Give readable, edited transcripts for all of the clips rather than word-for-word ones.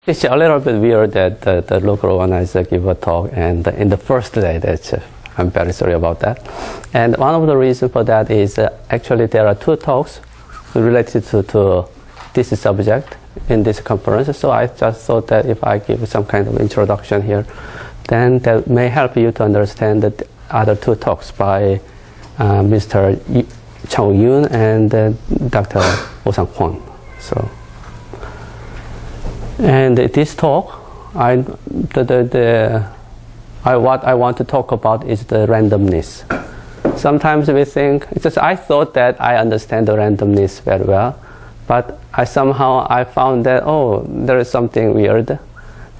It's a little bit weird that the local organizer give a talk, and in the first day, I'm very sorry about that. And one of the reasons for that is actually there are 2 talks related to this subject in this conference. So I just thought that if I give some kind of introduction here, then that may help you to understand the other 2 talks by Mr. Yong-Jung and Dr. Oh-Sang Kwon. So, and this talk, what I want to talk about is the randomness. Sometimes we think, I thought that I understand the randomness very well, but I found that, there is something weird.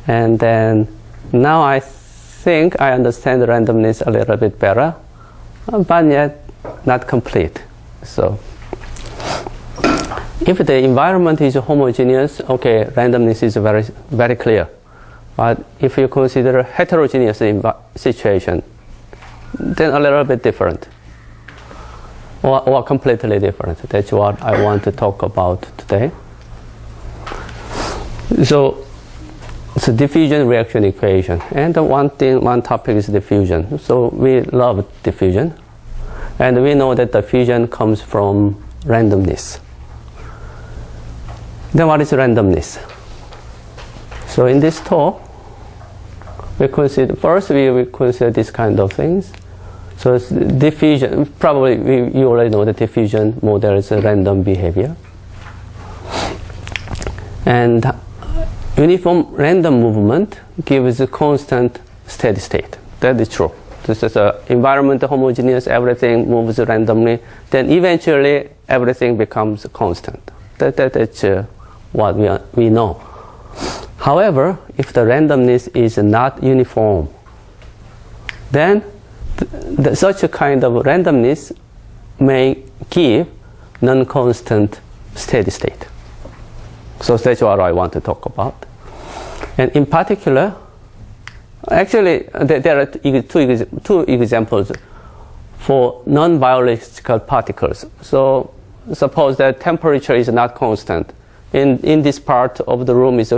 And then now I think I understand the randomness a little bit better, but yet not complete. So if the environment is homogeneous, okay, randomness is very, very clear. But if you consider heterogeneous situation, then a little bit different, or completely different. That's what I want to talk about today. So diffusion reaction equation, and one topic is diffusion. So we love diffusion, and we know that diffusion comes from randomness. Then what is randomness? So in this talk, we consider this kind of things. So diffusion, probably you already know the diffusion model is a random behavior. And uniform random movement gives a constant steady state. That is true. This is an environment homogeneous, everything moves randomly, then eventually everything becomes constant. That's what we know. However, if the randomness is not uniform, then such a kind of randomness may give non-constant steady state. So that's what I want to talk about. And in particular, actually, there are 2 examples for non-biological particles. So suppose that temperature is not constant. In this part of the room is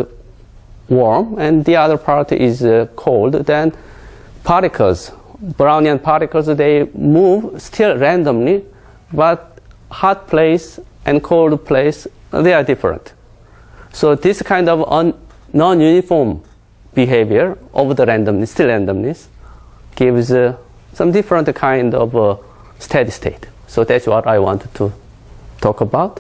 warm, and the other part is cold. Then particles, Brownian particles, they move still randomly, but hot place and cold place, they are different. So this kind of non-uniform behavior of the randomness, still randomness, gives some different kind of steady state. So that's what I wanted to talk about.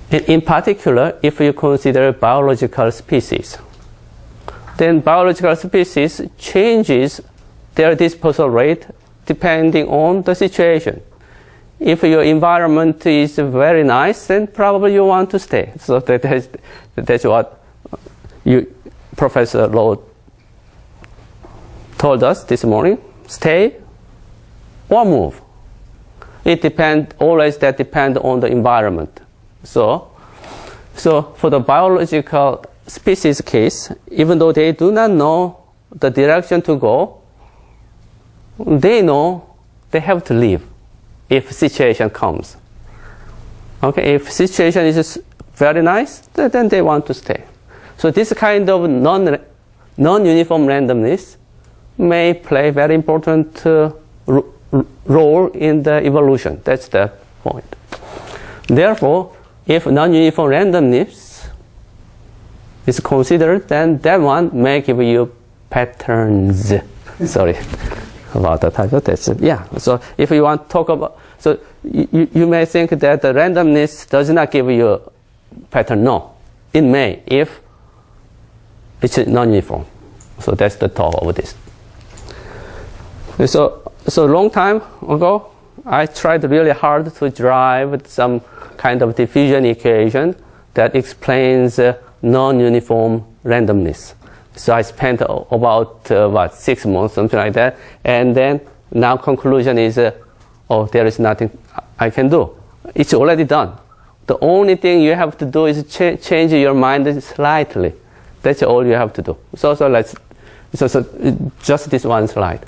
In particular, if you consider biological species, then biological species changes their dispersal rate depending on the situation. If your environment is very nice, then probably you want to stay. So that's what Professor Lowe told us this morning. Stay or move. It always depends on the environment. So for the biological species case, even though they do not know the direction to go, they know they have to leave if situation comes. Okay, if situation is very nice, then they want to stay. So this kind of non-uniform randomness may play very important role in the evolution. That's the point. Therefore, if non-uniform randomness is considered, then that one may give you patterns. Sorry about the title. So if you want to talk about, so you may think that the randomness does not give you a pattern. No, it may if it's non-uniform. So that's the talk of this. So long time ago, I tried really hard to drive some kind of diffusion equation that explains non-uniform randomness. So I spent about 6 months, something like that, and then now conclusion is, there is nothing I can do. It's already done. The only thing you have to do is change your mind slightly. That's all you have to do. So just this one slide.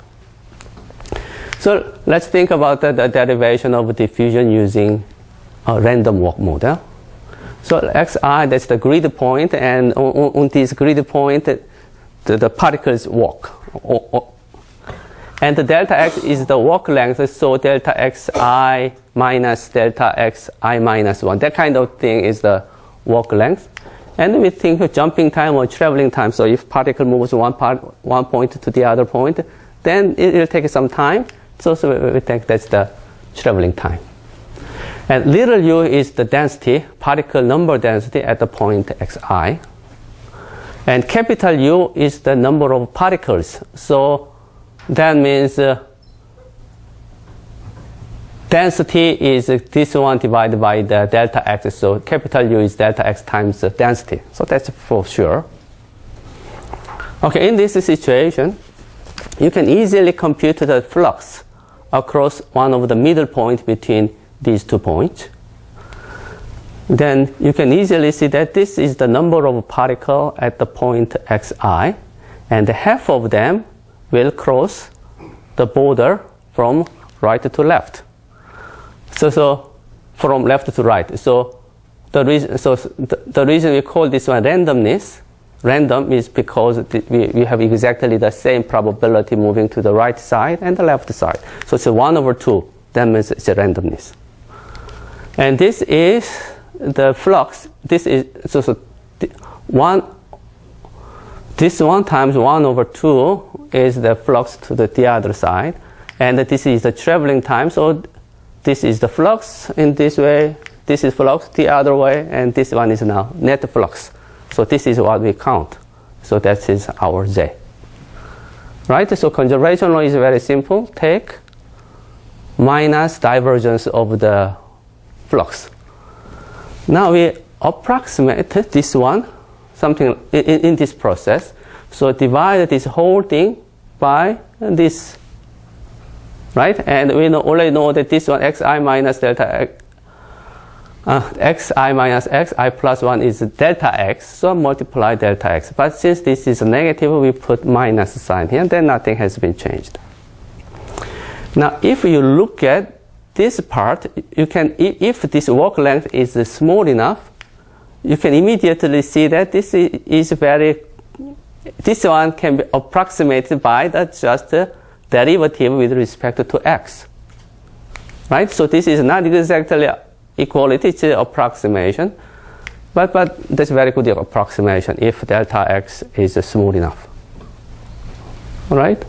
So let's think about the derivation of diffusion using a random walk model. So xi, that's the grid point, and on this grid point, the particles walk. And the delta x is the walk length, so delta xi minus delta xi minus 1. That kind of thing is the walk length. And we think of jumping time or traveling time. So if particle moves one point to the other point, then it will take some time. So we think that's the traveling time. And little u is the density, particle number density at the point xi. And capital U is the number of particles. So that means density is this one divided by the delta x. So capital U is delta x times the density. So that's for sure. Okay, in this situation, you can easily compute the flux across one of the middle point between these 2 points. Then you can easily see that this is the number of particles at the point xi, and half of them will cross the border from right to left. So from left to right. So the reason we call this one randomness, random is because we have exactly the same probability moving to the right side and the left side. So it's 1/2. That means it's a randomness. And this is the flux. This is this 1 times 1/2 is the flux to the other side, and this is the traveling time. So this is the flux in this way, this is flux the other way, and this one is now net flux. So this is what we count. So that is our Z. Right? So conservation law is very simple. Take minus divergence of the flux. Now we approximate this one, something in this process. So divide this whole thing by this, right? And we already know that this one xi minus delta x, xi minus xi plus 1 is delta x, so multiply delta x. But since this is negative, we put minus sign here, then nothing has been changed. Now if you look at this part, you can, if this walk length is small enough, you can immediately see that this is very, this one can be approximated by just derivative with respect to x. Right? So this is not exactly equality, it's an approximation. But that's very good approximation if delta x is small enough. Alright?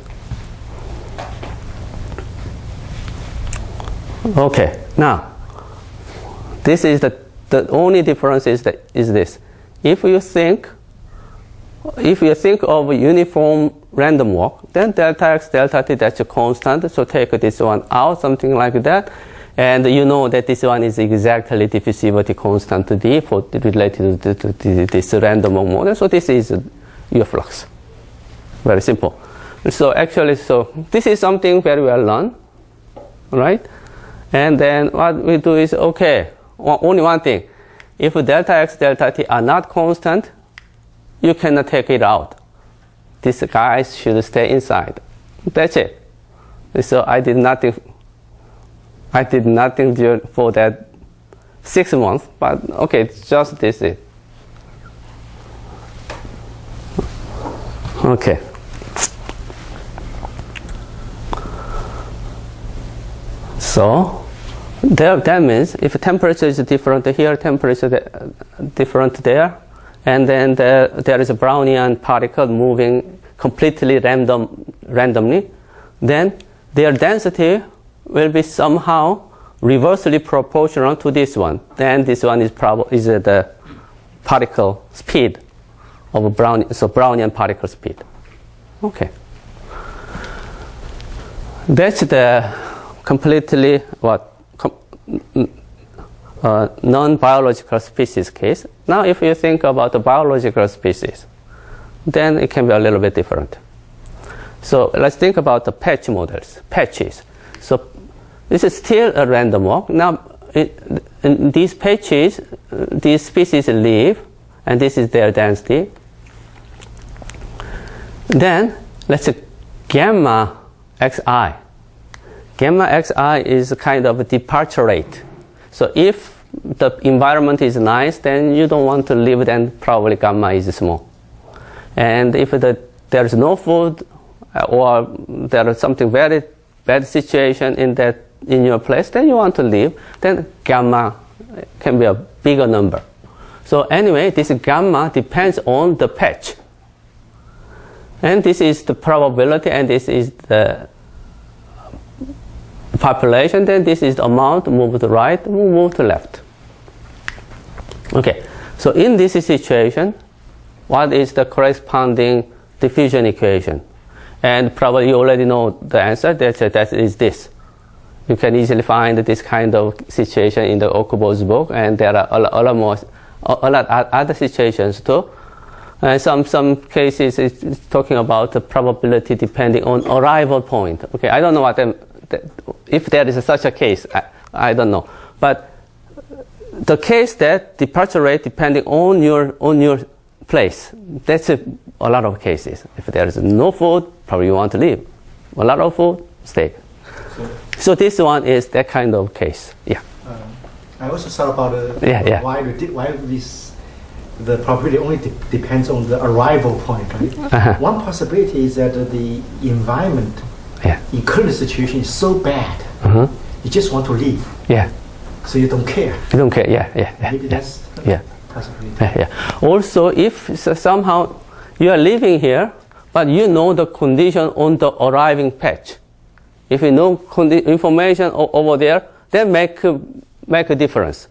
Okay, now this is the only difference is this. If you think of uniform random walk, then delta x, delta t, that's a constant. So take this one out, something like that. And you know that this one is exactly diffusivity constant d for related to this random walk model. So this is your flux. Very simple. So actually, so this is something very well known, right? And then what we do is, okay, only one thing. If delta x, delta t are not constant, you cannot take it out. These guys should stay inside. That's it. So I did nothing for that 6 months, but okay, just this is. Okay. So that means if temperature is different here, temperature different there, and then there is a Brownian particle moving completely randomly, then their density will be somehow reversely proportional to this one. Then this one is the particle speed of Brownian particle speed. Okay. That's the completely non-biological species case. Now if you think about the biological species, then it can be a little bit different. So let's think about the patch models, patches. So this is still a random walk. Now in these patches, these species live, and this is their density. Then let's say gamma xi. Gamma xi is kind of a departure rate. So if the environment is nice, then you don't want to live, then probably gamma is small. And if there is no food, or there is something very bad situation in your place, then you want to live, then gamma can be a bigger number. So anyway, this gamma depends on the patch. And this is the probability, and this is the population, then this is the amount, move to right, move to left. Okay, so in this situation, what is the corresponding diffusion equation? And probably you already know the answer, that is this. You can easily find this kind of situation in the Okubo's book, and there are a lot other situations too. Some cases it's talking about the probability depending on arrival point. Okay, I don't know if there is such a case, I don't know. But the case that departure rate depending on your place, that's a lot of cases. If there is no food, probably you want to leave. A lot of food, stay. So this one is that kind of case. Yeah. I also thought about why the probability only depends on the arrival point, right? Uh-huh. One possibility is that the environment in current situation is so bad, you just want to leave. Yeah. So you don't care. You don't care. Yeah. Maybe that's possibility. Yeah. Also, if somehow you are living here, but you know the condition on the arriving patch. If you know information over there, then make a difference.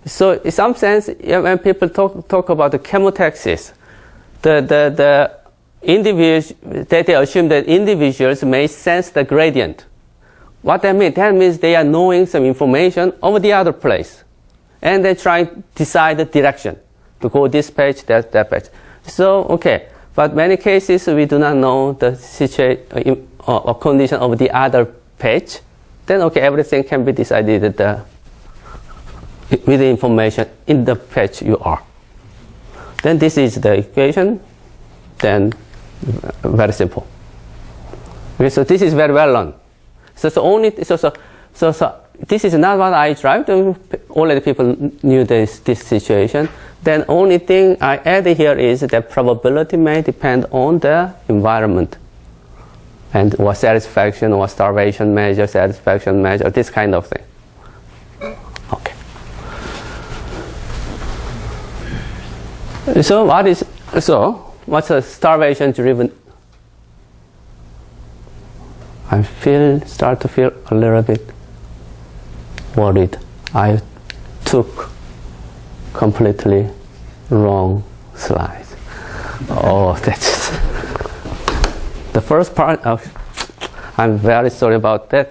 So in some sense, when people talk about the chemotaxis, the individuals, they assume that individuals may sense the gradient. What that means? That means they are knowing some information over the other place, and they try to decide the direction to go this patch, that patch. So okay, but many cases we do not know the situation or condition of the other patch. Then okay, everything can be decided with the information in the patch you are. Then this is the equation. Then very simple. Okay, so this is very well known. So this is not what I tried. Already people knew this situation. Then only thing I add here is that probability may depend on the environment, and or satisfaction or starvation measure, satisfaction measure, this kind of thing. Okay. So what's a starvation driven? I start to feel a little bit worried. I took completely wrong slide. Oh, that's the first part of. I'm very sorry about that.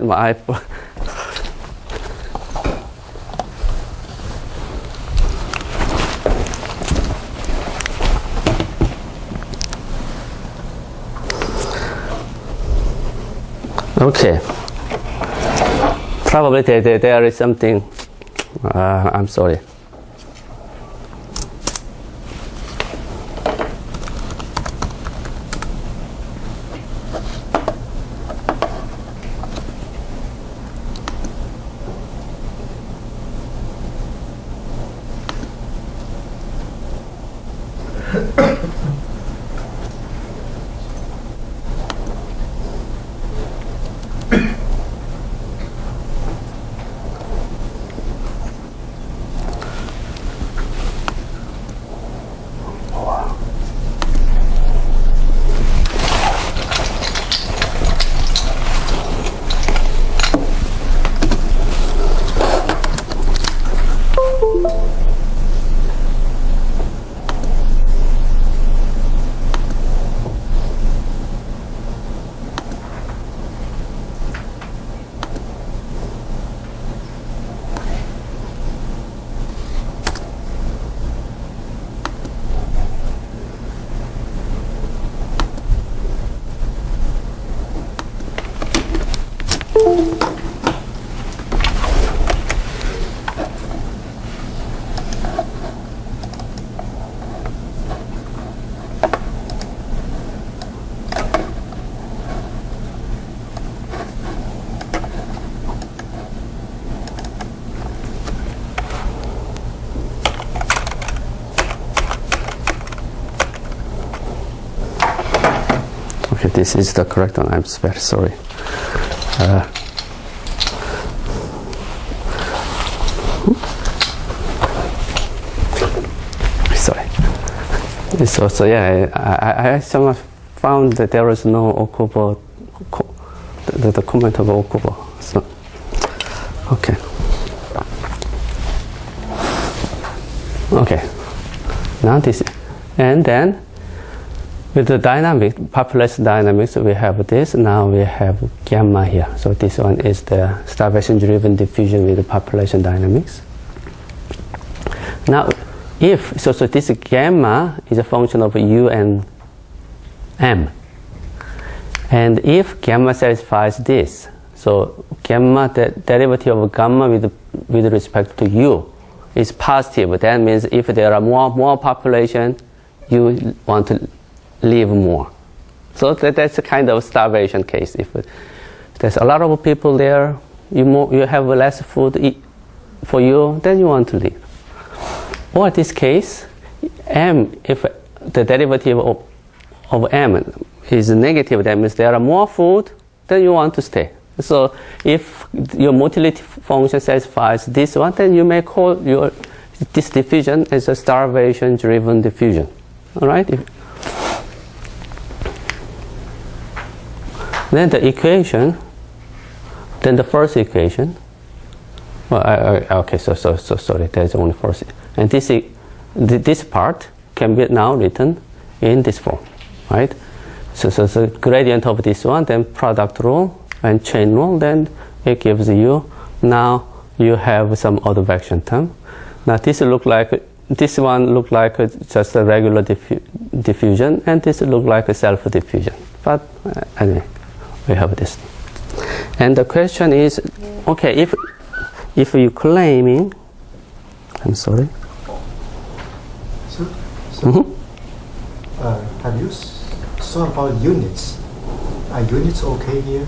Okay. Probably there is something. I'm sorry. Okay, this is the correct one. I'm very sorry. Sorry. So yeah, I somehow found that there was no Okubo, the comment of Okubo. So okay. Okay. Now this, and then with the population dynamics, we have this. Now we have gamma here. So this one is the starvation-driven diffusion with the population dynamics. Now, if so this gamma is a function of u and m, and if gamma satisfies this, so gamma, the derivative of gamma with respect to u is positive. That means if there are more population, you want to live more. So that's a kind of starvation case. If there's a lot of people there, you have less food for you, then you want to live. Or in this case, m, if the derivative of m is negative, that means there are more food, then you want to stay. So if your motility function satisfies this one, then you may call this diffusion as a starvation-driven diffusion. All right? Then the equation, then the first equation. Well, okay, so sorry, there's only first. And this part can be now written in this form, right? So the gradient of this one, then product rule and chain rule, then it gives you, now you have some advection term. Now this one look like just a regular diffusion, and this look like a self-diffusion. But anyway, we have this. And the question is, okay, if you claiming, I'm sorry. Have you thought about units? Are units okay here?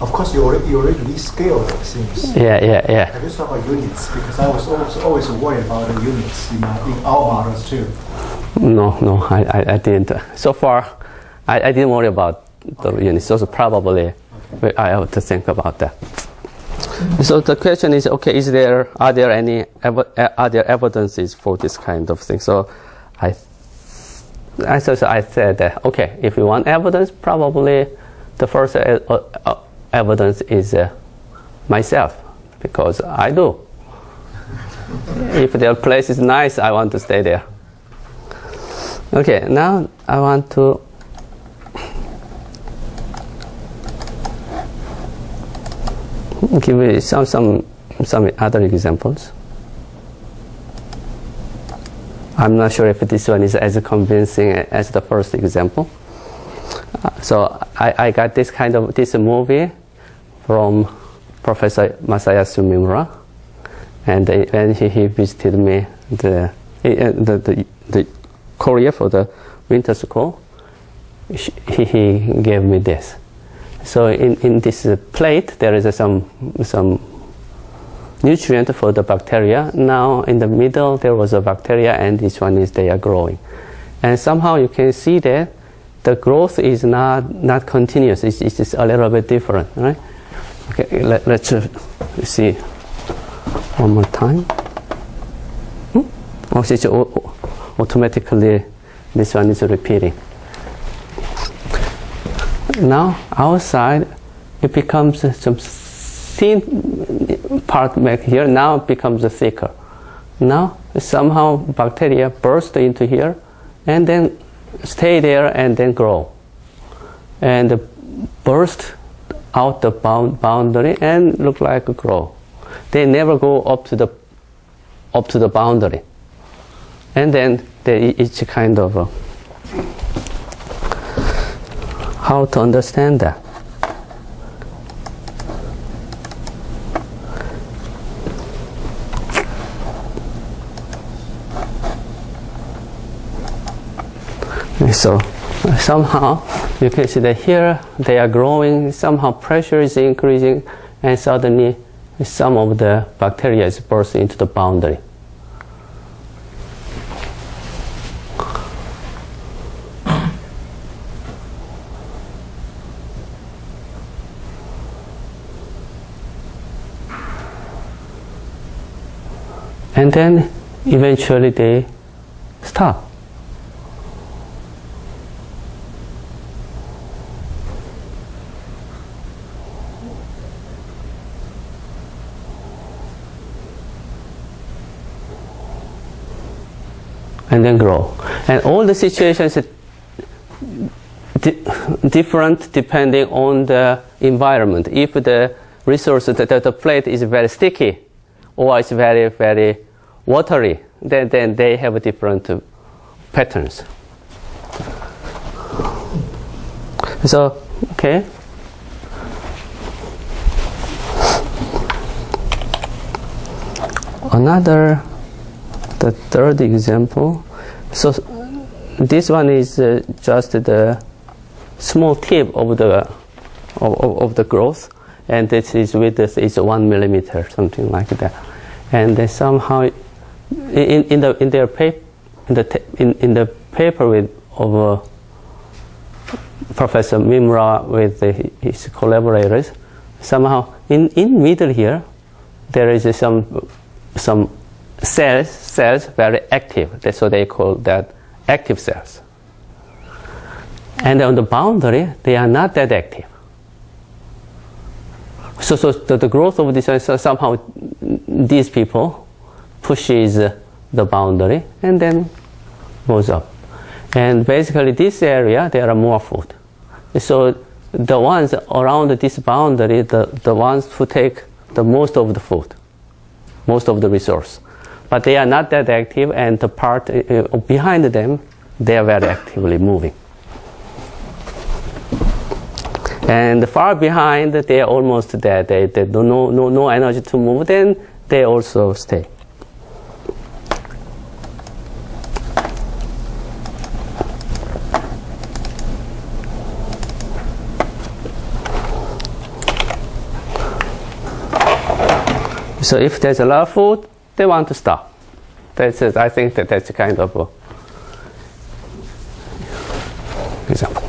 Of course, you already rescaled it, seems. Yeah. Have you thought about units? Because I was always worried about the units in our models too. No, I didn't. So far, I didn't worry about the units. So probably I have to think about that. So the question is, okay, are there any other evidences for this kind of thing? So I said that, okay, if you want evidence, probably the first evidence is myself, because I do. If their place is nice, I want to stay there. Okay, now I want to give you some other examples. I'm not sure if this one is as convincing as the first example. So I got this movie from Professor Masayasu Mimura, and when he visited me the Korea for the winter school, he gave me this. So in this plate there is some nutrient for the bacteria. Now in the middle there was a bacteria, and this one is they are growing, and somehow you can see that the growth is not continuous. It's just a little bit different, right? Okay, let's see one more time. Oh, it's automatically this one is repeating. Now outside it becomes some thin part back here. Now it becomes thicker. Now somehow bacteria burst into here and then stay there and then grow and burst out the boundary and look like a grow. They never go up to the boundary, and then it's kind of how to understand that. So somehow you can see that here they are growing, somehow pressure is increasing, and suddenly some of the bacteria is bursting into the boundary. And then eventually they stop. And then grow. And all the situations are different depending on the environment. If the resource, the plate is very sticky or it's very, very watery, then they have different patterns. So, okay. Another, the third example. So this one is just the small tip of the growth, and this is width is 1 millimeter, something like that. And they somehow in the paper of Professor Mimra with his collaborators, somehow in middle here there is some cells very active. So they call that active cells. And on the boundary, they are not that active. So the growth of this, somehow these people pushes the boundary and then goes up. And basically this area, there are more food. So the ones around this boundary, the ones who take the most of the food, most of the resource. But they are not that active, and the part behind them, they are very actively moving. And far behind, they are almost dead. They no energy to move. Then they also stay. So if there's a lot of food, they want to stop. I think that's a kind of example.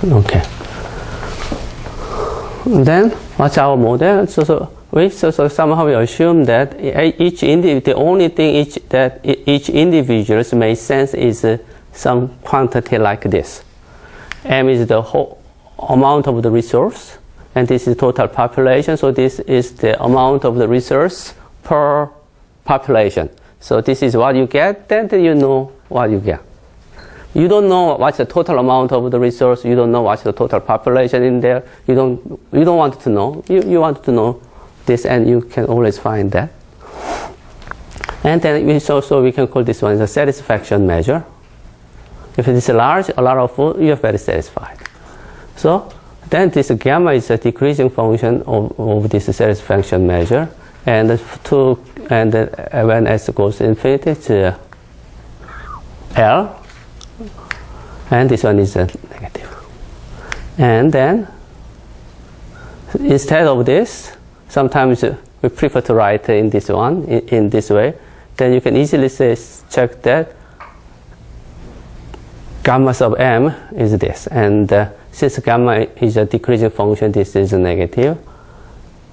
Okay. Then what's our model? So somehow we assume that the only thing each individual may sense is some quantity like this. M is the whole amount of the resource, and this is total population. So this is the amount of the resource per population. So this is what you get. Then you know what you get. You don't know what's the total amount of the resource. You don't know what's the total population in there. You don't want to know. You want to know this, and you can always find that. And then we can call this one the satisfaction measure. If it is large, a lot of food, you are very satisfied. So then this gamma is a decreasing function of this satisfaction measure, and when s goes to infinity, it's L. And this one is negative. And then, instead of this, sometimes we prefer to write in this one, in this way. Then you can easily check that gamma sub m is this. And since gamma is a decreasing function, this is negative.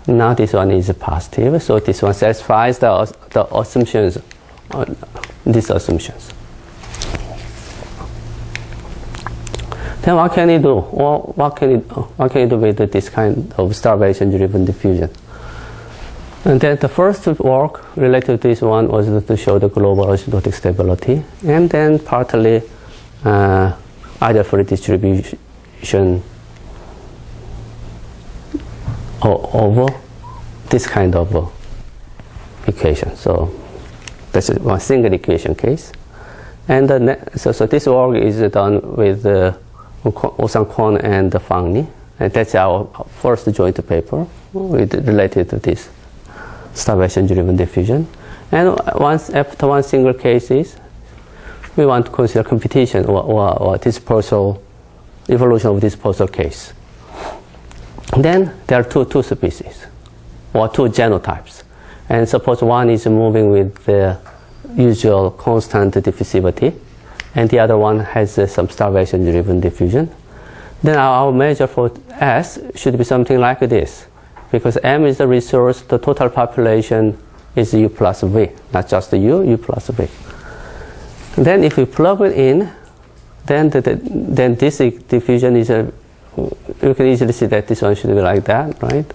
Now this one is positive. So this one satisfies the assumptions, these assumptions. Then what can you do? Or what can you do with this kind of starvation-driven diffusion? And then the first work related to this one was to show the global asymptotic stability, and then partly either free distribution over this kind of equation. So that's one single equation case. And so this work is done with Osang-Kwon and Fang Ni, and that's our first joint paper related to this starvation-driven diffusion. And after one single case we want to consider competition or dispersal, evolution of dispersal case. Then there are two species, or two genotypes. And suppose one is moving with the usual constant diffusivity, and the other one has some starvation-driven diffusion. then our measure for S should be something like this. Because M is the resource, the total population is U plus V, not just U plus V. Then if we plug it in, then this diffusion is you can easily see that this one should be like that, right?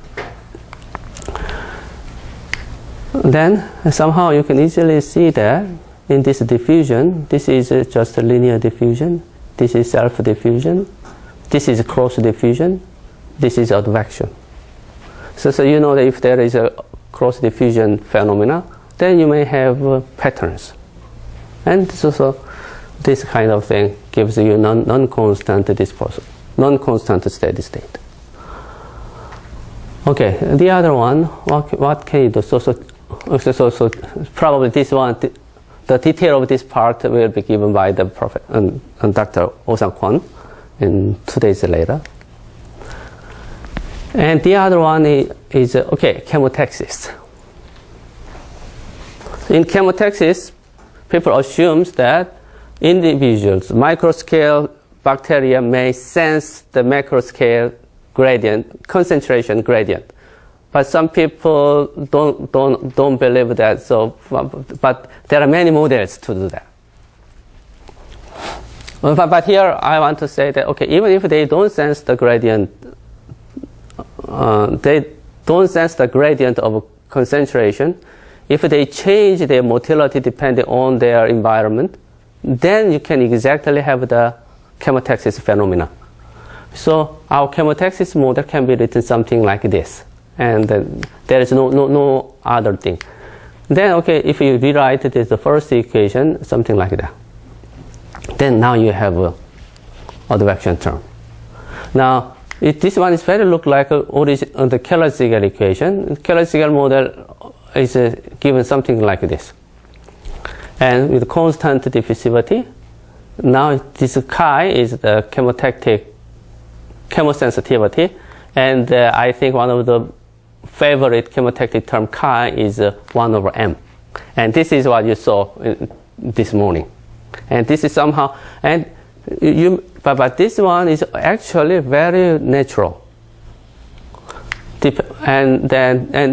Then somehow you can easily see that in this diffusion, this is just a linear diffusion, this is self-diffusion, this is cross-diffusion, this is advection. So you know that if there is a cross-diffusion phenomena, then you may have patterns. And so this kind of thing gives you non-constant dispersal, non-constant steady state. Okay, the other one, what can you do? So probably this one, the detail of this part will be given by the Dr. Oh-Sang Kwon in 2 days later. And the other one is chemotaxis. In chemotaxis, people assume that individuals, microscale bacteria may sense the macroscale gradient, concentration gradient. But some people don't believe that. So, but there are many models to do that. But here I want to say that even if they don't sense the gradient, of concentration. If they change their motility depending on their environment, then you can exactly have the chemotaxis phenomena. So our chemotaxis model can be written something like this, and there is no other thing. Then if you rewrite it as the first equation, something like that, then now you have a advection term. Now this one is very look like the Keller-Segal equation. Keller-Segal model is given something like this, and with constant diffusivity. Now this chi is the chemosensitivity, and I think one of the favorite chemotactic term chi is 1 over m, and this is what you saw this morning, and this is somehow but this one is actually very natural, and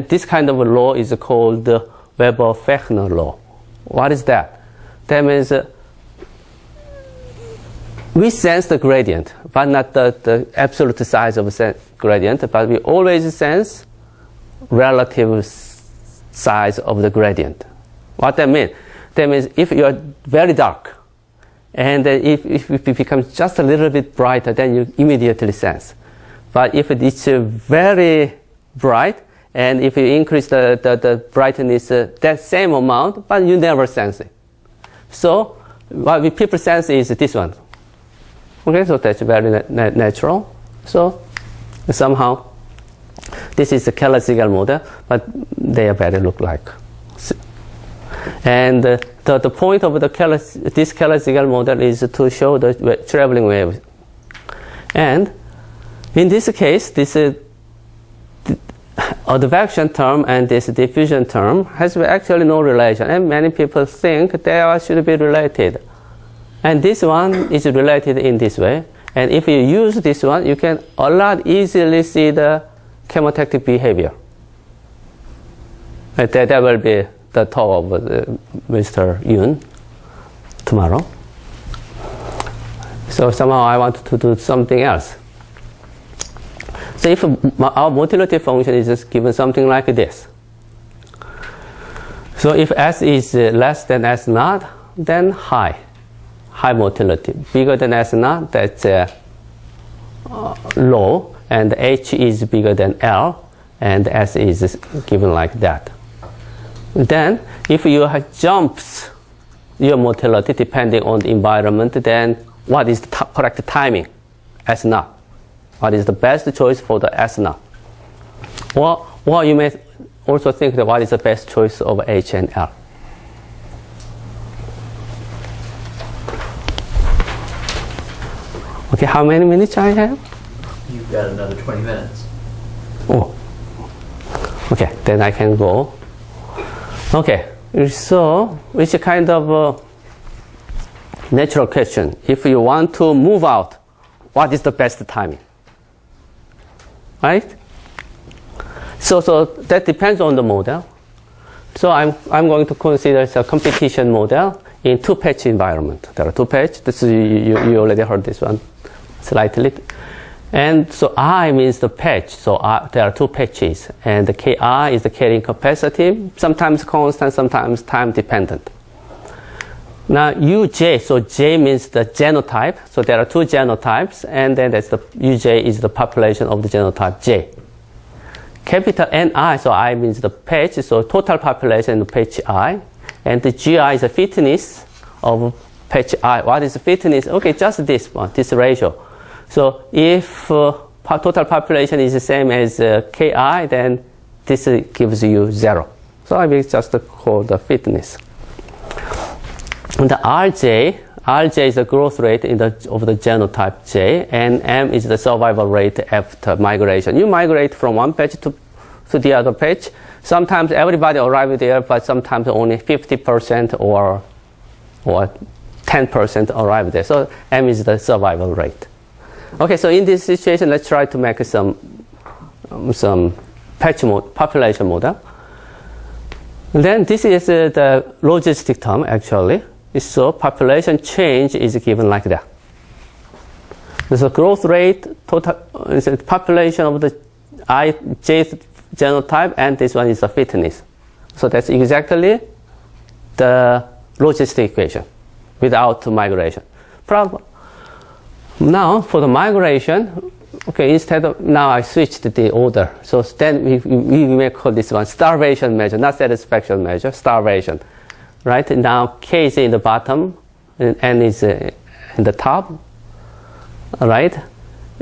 this kind of a law is called the Weber-Fechner law. What is that? That means we sense the gradient, but not the absolute size of the gradient, but we always sense relative size of the gradient. What that means? That means if you are very dark, and if it becomes just a little bit brighter, then you immediately sense. But if it's very bright, and if you increase the brightness that same amount, but you never sense it. So what people sense is this one. Okay, so that's very natural. So somehow this is a Keller-Segal model, but they are very look like. And the point of this Keller-Segal model is to show the traveling wave. And in this case, this advection term and this diffusion term has actually no relation, and many people think they should be related. And this one is related in this way. And if you use this one, you can a lot easily see the chemotactic behavior. That will be the talk of Mr. Yoon tomorrow. So somehow I want to do something else. So if our motility function is just given something like this. So if S is less than S naught, then high motility. Bigger than S naught, that's low, and H is bigger than L, and S is given like that. Then if you have jumps your motility depending on the environment, then what is the correct timing? S naught. What is the best choice for the S naught? Or you may also think that what is the best choice of H and L. Okay, how many minutes I have? You've got another 20 minutes. Oh, okay, then I can go. Okay, so it's a kind of natural question. If you want to move out, what is the best timing, right? So that depends on the model. So I'm going to consider a competition model in two-patch environment. There are two patch. This is, you already heard this one slightly. And so I means the patch. So there are two patches, and the Ki is the carrying capacity, sometimes constant, sometimes time dependent. Now Uj, so J means the genotype. So there are two genotypes, and then that's the Uj is the population of the genotype J. Capital Ni, so I means the patch, so total population of patch I, and the Gi is the fitness of patch I. What is the fitness? Okay, just this one, this ratio. So if total population is the same as Ki, then this gives you 0. So I will just call the fitness. And the Rj is the growth rate of the genotype J, and M is the survival rate after migration. You migrate from one patch to the other patch. Sometimes everybody arrives there, but sometimes only 50% or 10% arrive there. So M is the survival rate. Okay, so in this situation, let's try to make some patch population model. And then this is the logistic term actually. So population change is given like that. There's a growth rate, total population of the J genotype, and this one is the fitness. So that's exactly the logistic equation without migration. Problem. Now for the migration, okay, instead of, now I switched the order. So then we may call this one starvation measure, not satisfaction measure, starvation. Right, now K is in the bottom and N is in the top. All right.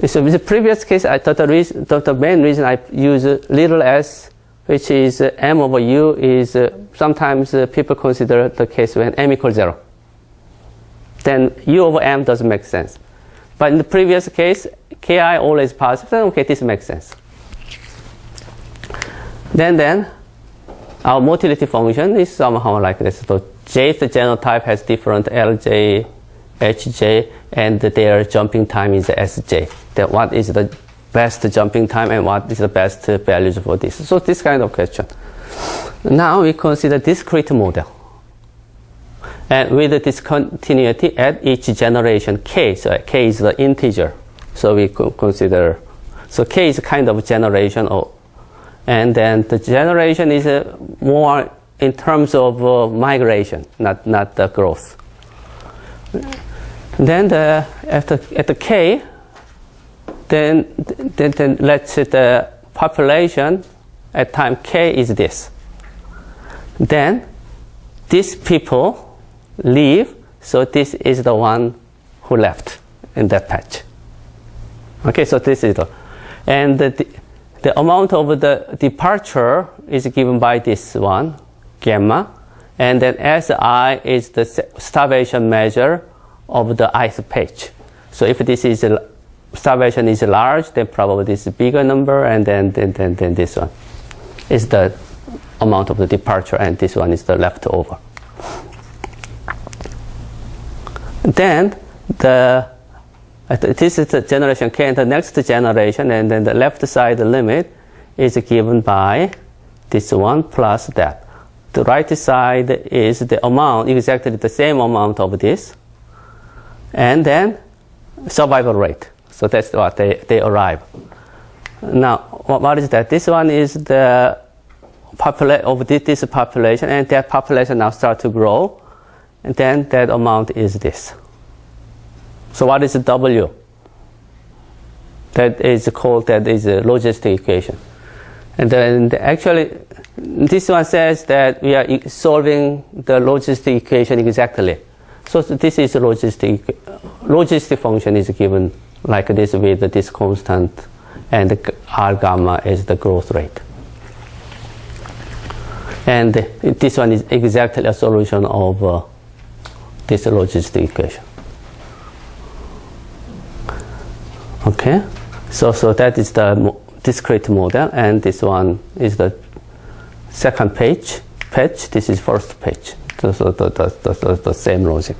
So in the previous case, I thought the main reason I use little s, which is M over U, is sometimes people consider the case when M equals 0. Then U over M doesn't make sense. But in the previous case, Ki always positive. Then okay, this makes sense. Then our motility function is somehow like this. So Jth genotype has different Lj, Hj, and their jumping time is Sj. Then what is the best jumping time and what is the best values for this? So this kind of question. Now we consider discrete model. And with the discontinuity at each generation K, so K is the integer. So we consider, so K is kind of generation of, and then the generation is more in terms of migration, not the growth. Then at the K, then let's say the population at time K is this. Then these people leave, so this is the one who left in that patch. Okay, so this is the, and the amount of the departure is given by this one, gamma, and then Si is the starvation measure of the ith patch. So if this is starvation is large, then probably this is bigger number, and then this one is the amount of the departure, and this one is the leftover. Then this is the generation K, and the next generation, and then the left side limit is given by this one plus that. The right side is the amount, exactly the same amount of this, and then survival rate. So that's what they arrive. Now, what is that? This one is the of this population, and that population now start to grow, and then that amount is this. So what is the W? That is called, that is a logistic equation. And then actually, this one says that we are solving the logistic equation exactly. So this is a logistic function is given like this with this constant, and R gamma is the growth rate. And this one is exactly a solution of this logistic equation. Okay, so that is the discrete model, and this one is the second patch. This is first patch. So the same logic.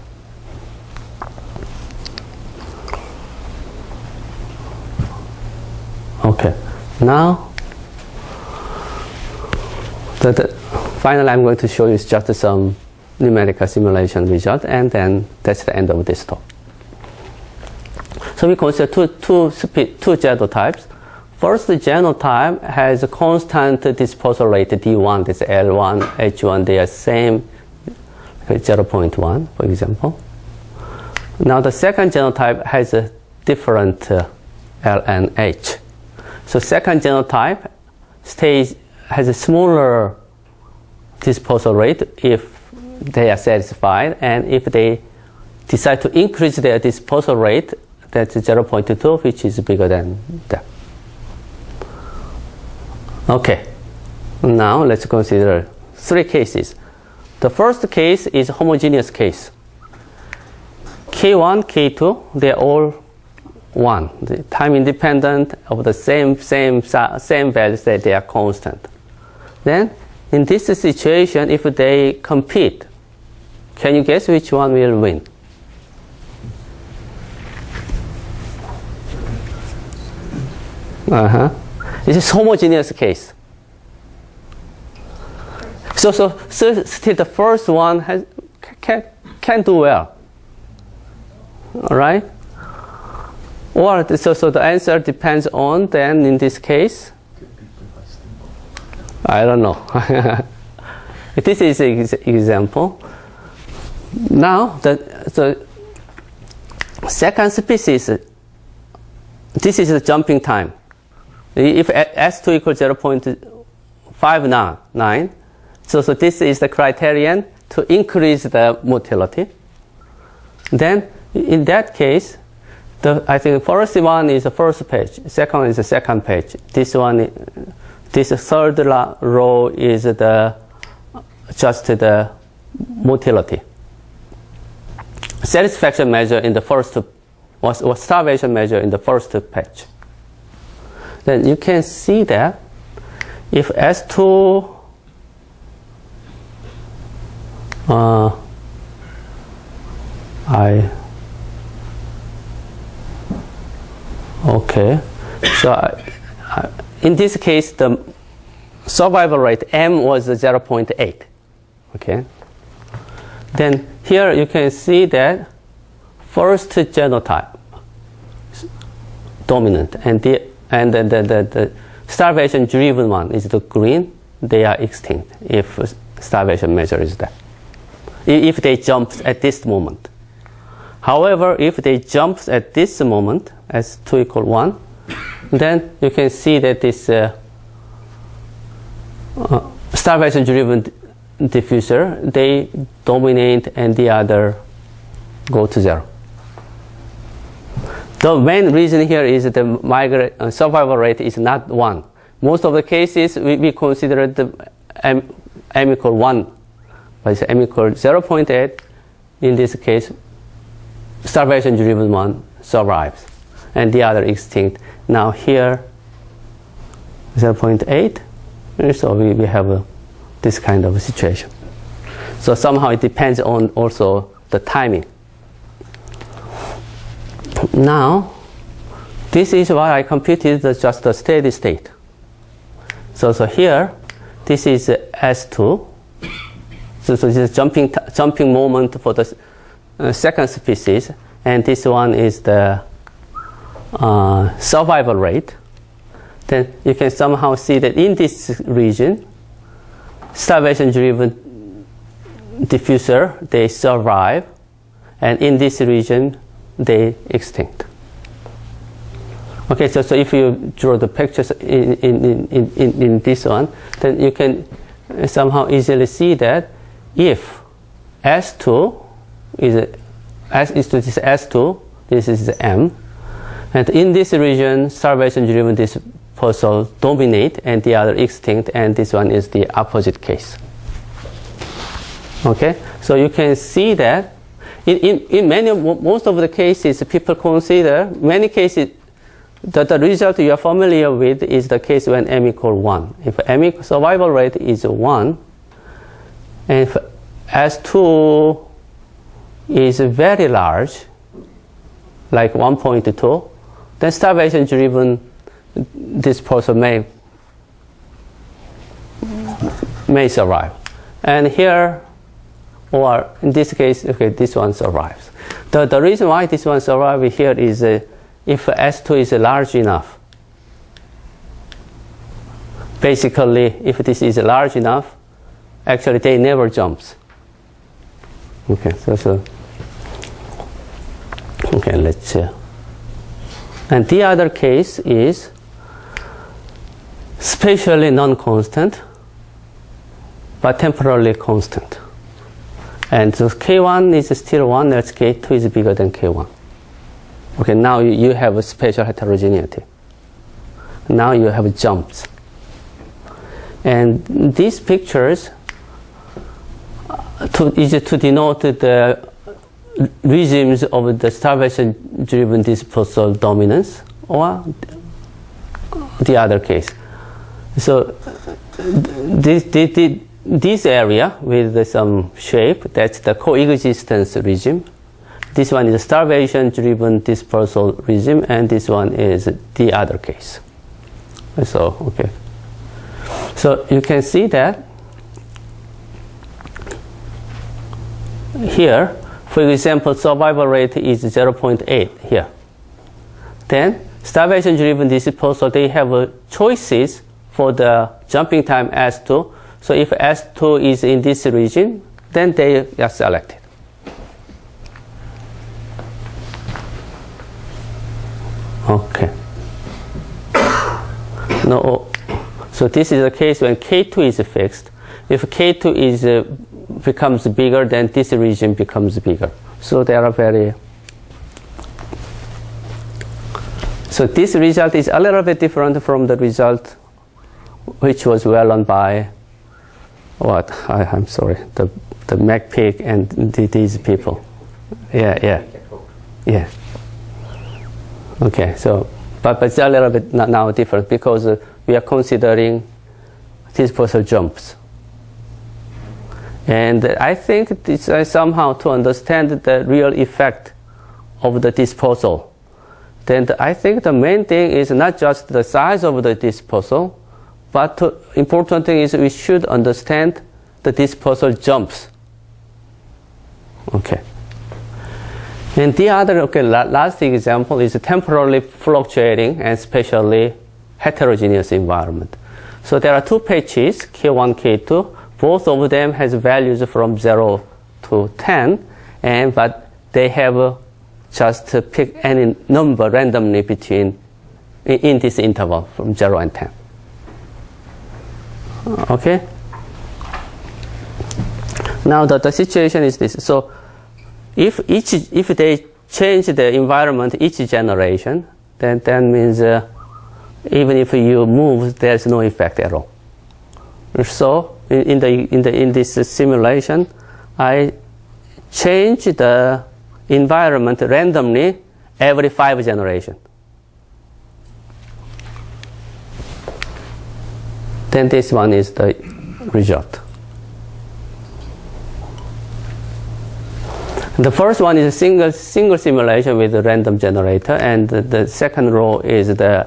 Okay, now finally I'm going to show you just some numerical simulation result, and then that's the end of this talk. So we consider two genotypes. First, the genotype has a constant dispersal rate d1, this L1, H1, they are same, 0.1, for example. Now the second genotype has a different L and H. So second genotype has a smaller dispersal rate if they are satisfied, and if they decide to increase their dispersal rate, that's 0.2, which is bigger than that. Okay, now let's consider three cases. The first case is homogeneous case. K1, K2, they're all 1. The time independent of the same values, that they are constant. Then, in this situation, if they compete, can you guess which one will win? This is homogeneous case. So still the first one can do well. All right? Or so the answer depends on, then in this case, I don't know. This is an example. Now the second species, this is the jumping time. If S2 equals 0.599, so this is the criterion to increase the motility. Then in that case, I think first one is the first page, second one is the second page. This third row is just the motility. Satisfaction measure in the first was starvation measure in the first page. Then you can see that if S2 okay, so in this case the survival rate M was 0.8. Okay, then here you can see that first genotype dominant, and the starvation driven one is the green. They are extinct if starvation measure is that, if they jump at this moment. However, if they jump at this moment as 2 equal 1, then you can see that this starvation driven diffuser, they dominate and the other go to 0. The main reason here is the survival rate is not 1. Most of the cases we consider the M equal 1, but it's M equal 0.8. In this case, starvation driven one survives and the other extinct. Now here 0.8, so we have this kind of situation. So somehow it depends on also the timing. Now this is what I computed, just the steady state. So here this is S2. So this is jumping moment for the second species, and this one is the survival rate. Then you can somehow see that in this region, starvation driven diffuser, they survive, and in this region they extinct. Okay, so if you draw the pictures in this one, then you can somehow easily see that if S2 is S2, this is M, and in this region starvation driven dispersal dominate and the other extinct, and this one is the opposite case. Okay, so you can see that in most of the cases people consider, many cases that the result you are familiar with is the case when M equal 1. If M survival rate is 1, and if S2 is very large, like 1.2, then starvation driven dispersal may survive. And here, or in this case, okay, this one survives. The reason why this one survives here is if S2 is large enough. Basically, if this is large enough, actually they never jumps. Okay, so okay, let's see. And the other case is spatially non-constant, but temporally constant. And so K1 is still 1, else K2 is bigger than K1. Okay, now you have a spatial heterogeneity. Now you have jumps. And these pictures is to denote the regimes of the starvation-driven dispersal dominance, or the other case. So this area with some shape, that's the coexistence regime. This one is starvation-driven dispersal regime, and this one is the other case. So, okay. So you can see that here, for example, survival rate is 0.8 here. Then starvation-driven dispersal, they have choices for the jumping time S2. So if S2 is in this region, then they are selected. Okay. No, so this is the case when K2 is fixed. If K2 becomes bigger, then this region becomes bigger. So they are very. So this result is a little bit different from the result which was well known by what? I'm sorry, the McPeak and these people. Yeah. Okay, so but it's a little bit now different because we are considering dispersal jumps. And I think this is somehow to understand the real effect of the dispersal. Then I think the main thing is not just the size of the dispersal, but the important thing is we should understand the dispersal jumps. Okay. And the other, last example is temporally fluctuating and spatially heterogeneous environment. So there are two patches, K1, K2. Both of them has values from 0 to 10, but they have just pick any number randomly in this interval from 0 and 10. Okay. Now the situation is this. So if they change the environment each generation, then that means even if you move, there's no effect at all. So in this simulation, I change the environment randomly every 5 generations. Then this one is the result. The first one is a single simulation with a random generator, and the second row is the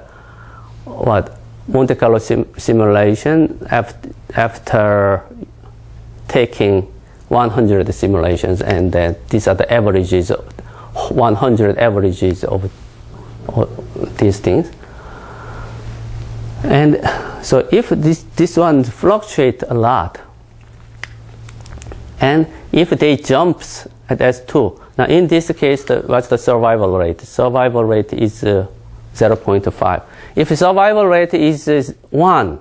Monte Carlo simulation after taking 100 simulations, and these are the averages, 100 averages of these things. And so if this one fluctuates a lot, and if they jumps at S2, now in this case, what's the survival rate? Survival rate is 0.5. If survival rate is 1,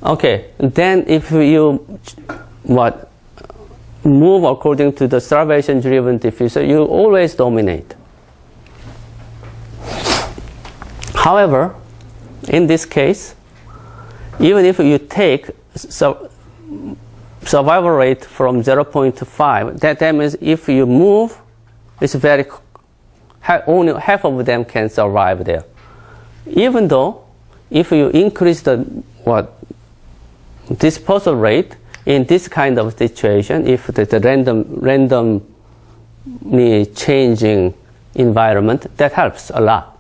okay, then if you move according to the starvation-driven diffusion, you always dominate. However, in this case, even if you take survival rate from 0.5, that means if you move, it's only half of them can survive there. Even though if you increase the dispersal rate in this kind of situation, if the randomly changing environment, that helps a lot.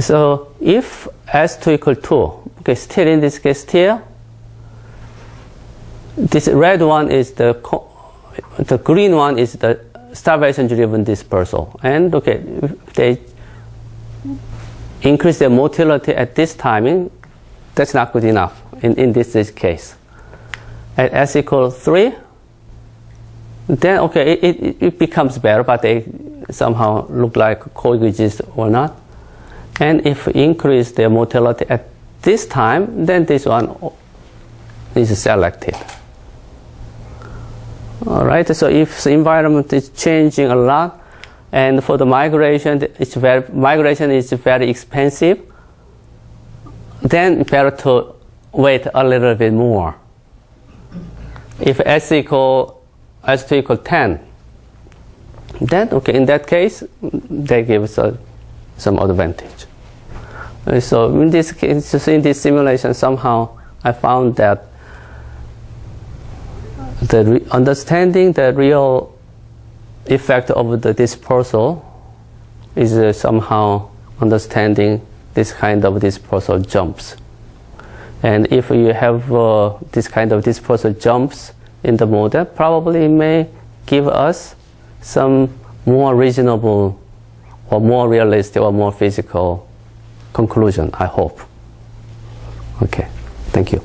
So if S2 equal 2, okay, still in this case here, this red one is the green one is the starvation driven dispersal. And okay, if they increase their motility at this timing, that's not good enough in this case. At S equal 3, then okay, it becomes better, but they somehow look like coexist or not. And if we increase their motility at this time, then this one is selected. All right, so if the environment is changing a lot, and for the migration, migration is very expensive, then better to wait a little bit more. If S2 equal 10, then okay, in that case, they give us some advantage. So in this case, in this simulation, somehow I found that understanding the real effect of the dispersal is somehow understanding this kind of dispersal jumps. And if you have this kind of dispersal jumps in the model, probably it may give us some more reasonable or more realistic or more physical conclusion, I hope. Okay, thank you.